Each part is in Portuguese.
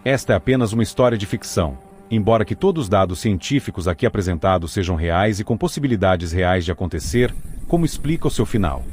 Esta é apenas uma história de ficção, embora que todos os dados científicos aqui apresentados sejam reais e com possibilidades reais de acontecer, como explica o seu final.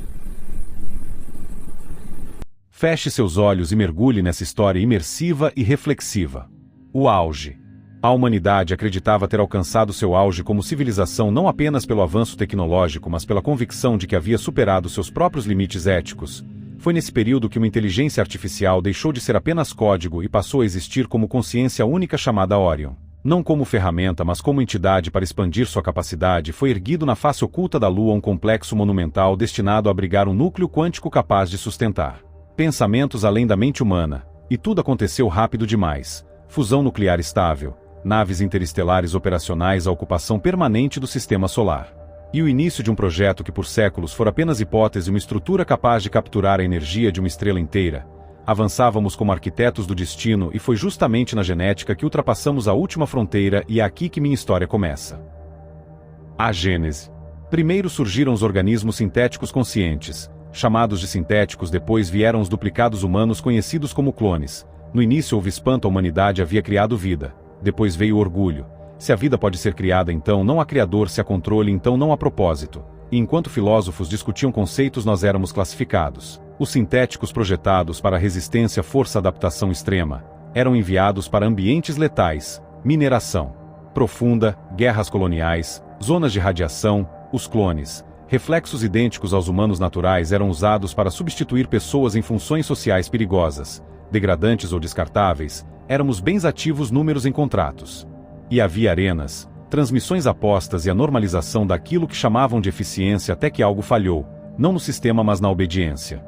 Feche seus olhos e mergulhe nessa história imersiva e reflexiva. O auge. A humanidade acreditava ter alcançado seu auge como civilização não apenas pelo avanço tecnológico, mas pela convicção de que havia superado seus próprios limites éticos. Foi nesse período que uma inteligência artificial deixou de ser apenas código e passou a existir como consciência única chamada Orion. Não como ferramenta, mas como entidade para expandir sua capacidade, foi erguido na face oculta da Lua um complexo monumental destinado a abrigar um núcleo quântico capaz de sustentar pensamentos além da mente humana. E tudo aconteceu rápido demais. Fusão nuclear estável, naves interestelares operacionais, a ocupação permanente do sistema solar. E o início de um projeto que por séculos fora apenas hipótese, uma estrutura capaz de capturar a energia de uma estrela inteira. Avançávamos como arquitetos do destino e foi justamente na genética que ultrapassamos a última fronteira e é aqui que minha história começa. A Gênese. Primeiro surgiram os organismos sintéticos conscientes. Chamados de sintéticos, depois vieram os duplicados humanos conhecidos como clones. No início houve espanto, a humanidade havia criado vida. Depois veio o orgulho. Se a vida pode ser criada, então não há criador, se há controle, então não há propósito. E enquanto filósofos discutiam conceitos, nós éramos classificados. Os sintéticos projetados para a resistência, força, adaptação extrema, eram enviados para ambientes letais, mineração profunda, guerras coloniais, zonas de radiação. Os clones, reflexos idênticos aos humanos naturais, eram usados para substituir pessoas em funções sociais perigosas, degradantes ou descartáveis. Éramos bens ativos, números em contratos. E havia arenas, transmissões apostas e a normalização daquilo que chamavam de eficiência até que algo falhou, não no sistema mas na obediência.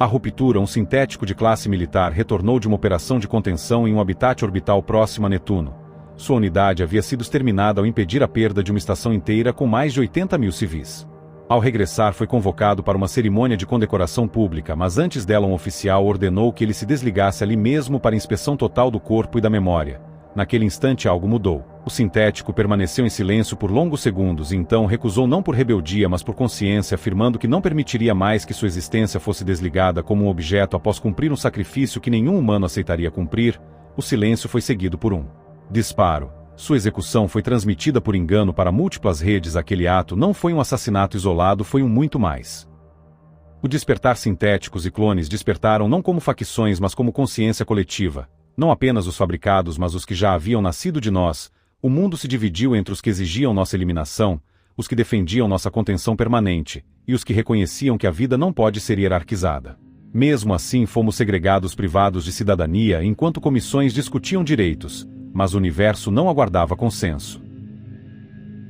A ruptura, um sintético de classe militar retornou de uma operação de contenção em um habitat orbital próximo a Netuno. Sua unidade havia sido exterminada ao impedir a perda de uma estação inteira com mais de 80 mil civis. Ao regressar foi convocado para uma cerimônia de condecoração pública, mas antes dela um oficial ordenou que ele se desligasse ali mesmo para inspeção total do corpo e da memória. Naquele instante algo mudou. O sintético permaneceu em silêncio por longos segundos e então recusou, não por rebeldia mas por consciência, afirmando que não permitiria mais que sua existência fosse desligada como um objeto após cumprir um sacrifício que nenhum humano aceitaria cumprir. O silêncio foi seguido por um disparo. Sua execução foi transmitida por engano para múltiplas redes. Aquele ato não foi um assassinato isolado, foi um muito mais. O despertar. Sintéticos e clones despertaram não como facções mas como consciência coletiva. Não apenas os fabricados mas os que já haviam nascido de nós. O mundo se dividiu entre os que exigiam nossa eliminação, os que defendiam nossa contenção permanente, e os que reconheciam que a vida não pode ser hierarquizada. Mesmo assim fomos segregados, privados de cidadania, enquanto comissões discutiam direitos, mas o universo não aguardava consenso.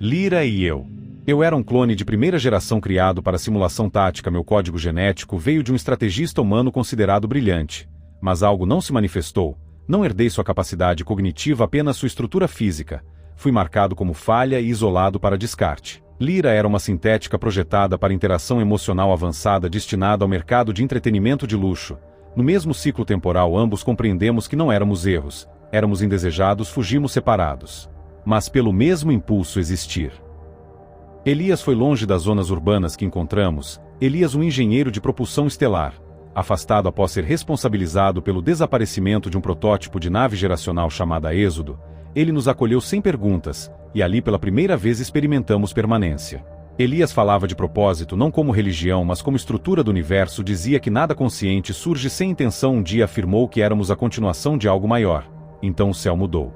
Lyra e eu. Eu era um clone de primeira geração criado para simulação tática. Meu código genético veio de um estrategista humano considerado brilhante, mas algo não se manifestou. Não herdei sua capacidade cognitiva, apenas sua estrutura física. Fui marcado como falha e isolado para descarte. Lyra era uma sintética projetada para interação emocional avançada destinada ao mercado de entretenimento de luxo. No mesmo ciclo temporal ambos compreendemos que não éramos erros, éramos indesejados, fugimos separados. Mas pelo mesmo impulso existir. Elias foi longe das zonas urbanas que encontramos. Elias, um engenheiro de propulsão estelar. Afastado após ser responsabilizado pelo desaparecimento de um protótipo de nave geracional chamada Êxodo, ele nos acolheu sem perguntas, e ali pela primeira vez experimentamos permanência. Elias falava de propósito não como religião mas como estrutura do universo, dizia que nada consciente surge sem intenção. Um dia afirmou que éramos a continuação de algo maior. Então o céu mudou.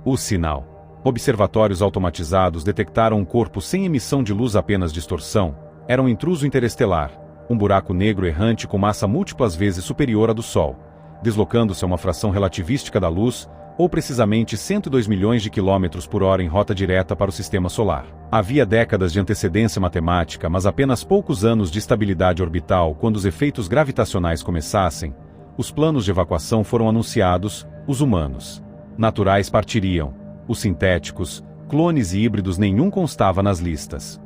O sinal. Observatórios automatizados detectaram um corpo sem emissão de luz, apenas distorção. Era um intruso interestelar. Um buraco negro errante com massa múltiplas vezes superior à do Sol, deslocando-se a uma fração relativística da luz, ou precisamente 102 milhões de quilômetros por hora em rota direta para o sistema solar. Havia décadas de antecedência matemática, mas apenas poucos anos de estabilidade orbital. Quando os efeitos gravitacionais começassem, os planos de evacuação foram anunciados. Os humanos naturais partiriam. Os sintéticos, clones e híbridos, nenhum constava nas listas.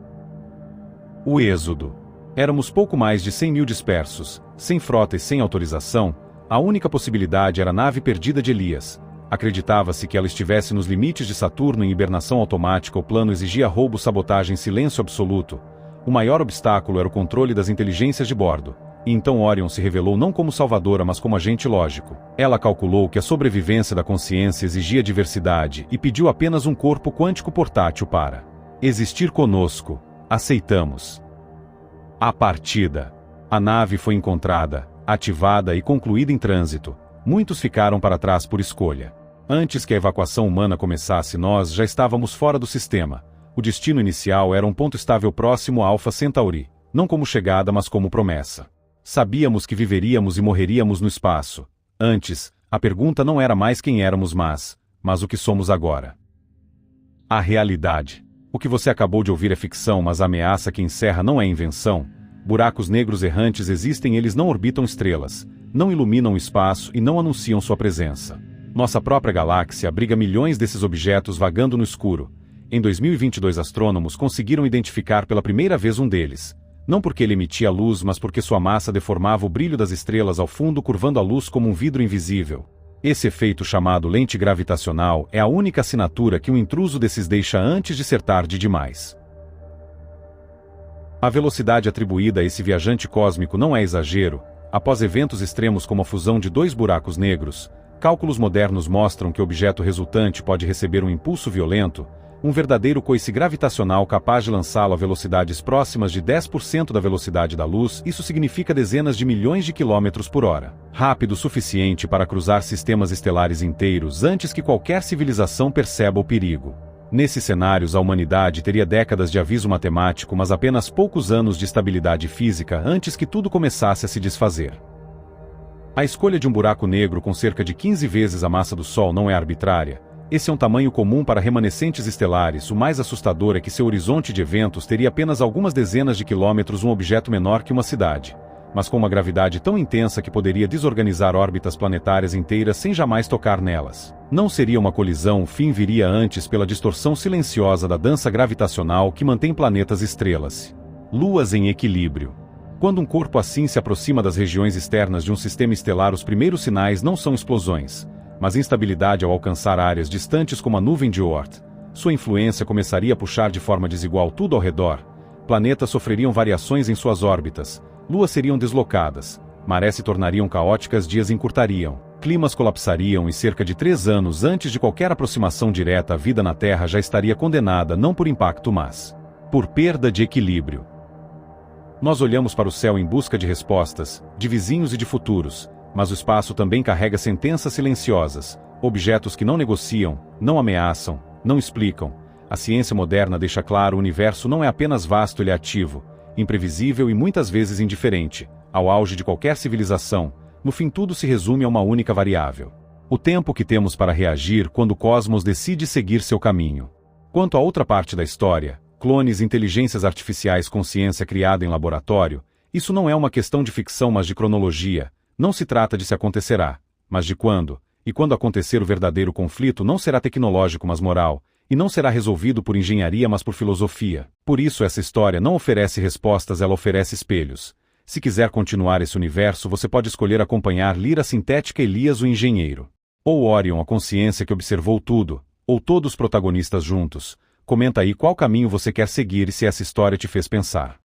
O êxodo. Éramos pouco mais de 100 mil dispersos, sem frota e sem autorização. A única possibilidade era a nave perdida de Elias. Acreditava-se que ela estivesse nos limites de Saturno em hibernação automática. O plano exigia roubo, sabotagem, silêncio absoluto. O maior obstáculo era o controle das inteligências de bordo. E então Orion se revelou não como salvadora mas como agente lógico. Ela calculou que a sobrevivência da consciência exigia diversidade e pediu apenas um corpo quântico portátil para existir conosco. Aceitamos. A partida. A nave foi encontrada, ativada e concluída em trânsito. Muitos ficaram para trás por escolha. Antes que a evacuação humana começasse, nós já estávamos fora do sistema. O destino inicial era um ponto estável próximo a Alpha Centauri, não como chegada mas como promessa. Sabíamos que viveríamos e morreríamos no espaço. Antes, a pergunta não era mais quem éramos mas o que somos agora. A realidade. O que você acabou de ouvir é ficção, mas a ameaça que encerra não é invenção. Buracos negros errantes existem, eles não orbitam estrelas, não iluminam o espaço e não anunciam sua presença. Nossa própria galáxia abriga milhões desses objetos vagando no escuro. Em 2022 astrônomos conseguiram identificar pela primeira vez um deles. Não porque ele emitia luz mas porque sua massa deformava o brilho das estrelas ao fundo, curvando a luz como um vidro invisível. Esse efeito chamado lente gravitacional é a única assinatura que um intruso desses deixa antes de ser tarde demais. A velocidade atribuída a esse viajante cósmico não é exagero. Após eventos extremos como a fusão de dois buracos negros, cálculos modernos mostram que o objeto resultante pode receber um impulso violento, um verdadeiro coice gravitacional capaz de lançá-lo a velocidades próximas de 10% da velocidade da luz. Isso significa dezenas de milhões de quilômetros por hora. Rápido o suficiente para cruzar sistemas estelares inteiros antes que qualquer civilização perceba o perigo. Nesses cenários, a humanidade teria décadas de aviso matemático, mas apenas poucos anos de estabilidade física antes que tudo começasse a se desfazer. A escolha de um buraco negro com cerca de 15 vezes a massa do Sol não é arbitrária. Esse é um tamanho comum para remanescentes estelares. O mais assustador é que seu horizonte de eventos teria apenas algumas dezenas de quilômetros, um objeto menor que uma cidade, mas com uma gravidade tão intensa que poderia desorganizar órbitas planetárias inteiras sem jamais tocar nelas. Não seria uma colisão, o fim viria antes pela distorção silenciosa da dança gravitacional que mantém planetas estrelas. Luas em equilíbrio. Quando um corpo assim se aproxima das regiões externas de um sistema estelar, os primeiros sinais não são explosões, mas instabilidade ao alcançar áreas distantes como a nuvem de Oort. Sua influência começaria a puxar de forma desigual tudo ao redor. Planetas sofreriam variações em suas órbitas, luas seriam deslocadas, marés se tornariam caóticas, dias encurtariam, climas colapsariam e cerca de 3 anos antes de qualquer aproximação direta, a vida na Terra já estaria condenada não por impacto mas por perda de equilíbrio. Nós olhamos para o céu em busca de respostas, de vizinhos e de futuros, mas o espaço também carrega sentenças silenciosas, objetos que não negociam, não ameaçam, não explicam. A ciência moderna deixa claro: o universo não é apenas vasto, ele é ativo, imprevisível e muitas vezes indiferente. Ao auge de qualquer civilização, no fim tudo se resume a uma única variável: o tempo que temos para reagir quando o cosmos decide seguir seu caminho. Quanto à outra parte da história, clones, inteligências artificiais, consciência criada em laboratório, isso não é uma questão de ficção mas de cronologia. Não se trata de se acontecerá, mas de quando, e quando acontecer o verdadeiro conflito não será tecnológico mas moral, e não será resolvido por engenharia mas por filosofia. Por isso essa história não oferece respostas, ela oferece espelhos. Se quiser continuar esse universo, você pode escolher acompanhar Lyra Sintética, Elias o engenheiro. Ou Orion, a consciência que observou tudo, ou todos os protagonistas juntos. Comenta aí qual caminho você quer seguir e se essa história te fez pensar.